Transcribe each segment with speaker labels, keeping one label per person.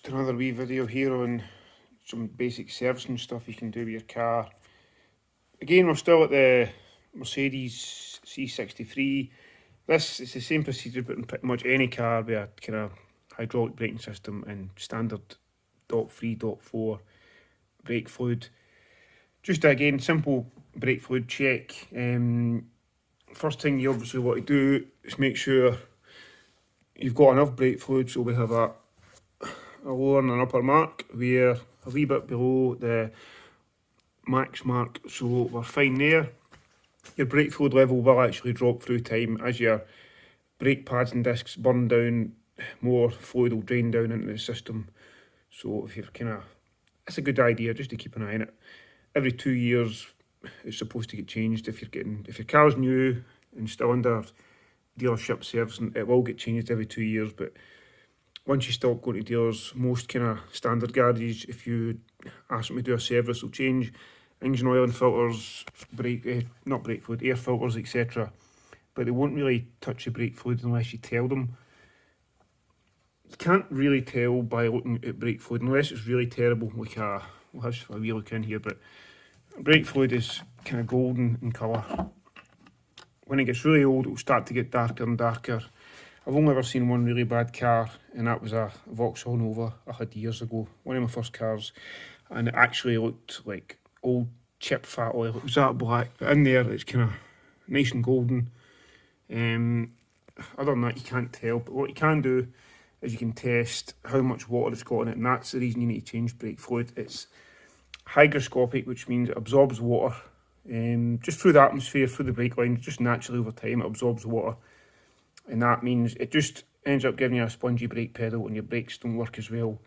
Speaker 1: Just another wee video here on some basic servicing stuff you can do with your car. Again, we're still at the Mercedes C63. This is the same procedure but in pretty much any car with a kind of hydraulic braking system and standard .3, .4 brake fluid. Just again, simple brake fluid check. First thing you obviously want to do is make sure you've got enough brake fluid, so we have a lower and an upper mark. We're a wee bit below the max mark, so we're fine there. Your brake fluid level will actually drop through time as your brake pads and discs burn down. More fluid will drain down into the system. So if you're it's a good idea just to keep an eye on it. Every 2 years it's supposed to get changed. If your car's new and still under dealership servicing, it will get changed every 2 years, but once you stop going to dealers, most kind of standard garages, if you ask them to do a service, will change engine oil and filters, not brake fluid, air filters, etc. But they won't really touch the brake fluid unless you tell them. You can't really tell by looking at brake fluid unless it's really terrible. Like we'll have a wee look in here, but brake fluid is kind of golden in colour. When it gets really old, it will start to get darker and darker. I've only ever seen one really bad car, and that was a Vauxhall Nova I had years ago, one of my first cars, and it actually looked like old chip fat oil. It was that black, but in there it's kind of nice and golden. Other than that, you can't tell, but what you can do is you can test how much water it's got in it, and that's the reason you need to change brake fluid. It's hygroscopic, which means it absorbs water just through the atmosphere, through the brake lines, just naturally over time it absorbs water. And that means it just ends up giving you a spongy brake pedal and your brakes don't work as well.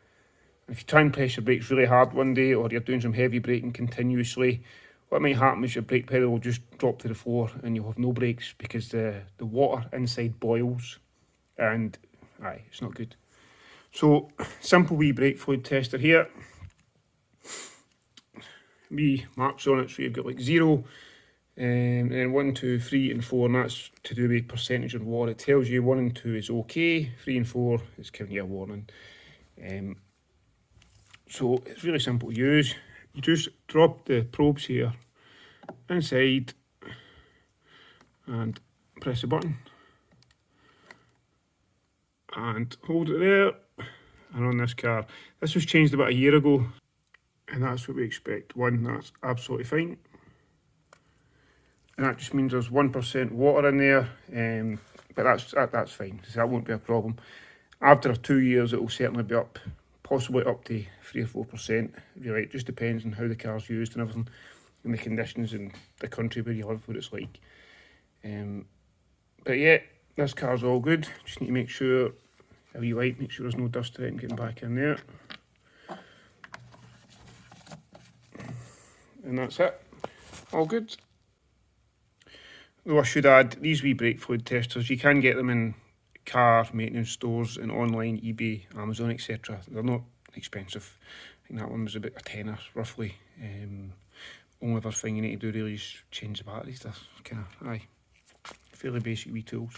Speaker 1: And if you try and press your brakes really hard one day, or you're doing some heavy braking continuously, what might happen is your brake pedal will just drop to the floor and you'll have no brakes because the water inside boils, and it's not good. So, simple wee brake fluid tester here. Wee marks on it, so you've got like 0, and then 1, 2, 3 and 4, and that's to do with percentage of water. It tells you 1 and 2 is okay, 3 and 4 is giving you a warning. So it's really simple to use. You just drop the probes here inside and press the button and hold it there. And on this car, this was changed about a year ago, and that's what we expect. 1, that's absolutely fine. And that just means there's 1% water in there, but that's fine, so that won't be a problem. After 2 years, it will certainly be up, possibly up to 3 or 4%. Really, it just depends on how the car's used and everything, and the conditions in the country where you live, what it's like. But yeah, this car's all good. Just need to make sure, a wee wipe, make sure there's no dust to it and getting back in there. And that's it, all good. Though I should add, these wee brake fluid testers, you can get them in car maintenance stores and online, eBay, Amazon, etc. They're not expensive. I think that one was about a tenner, roughly. Only other thing you need to do really is change the batteries. That's kind of, fairly basic wee tools.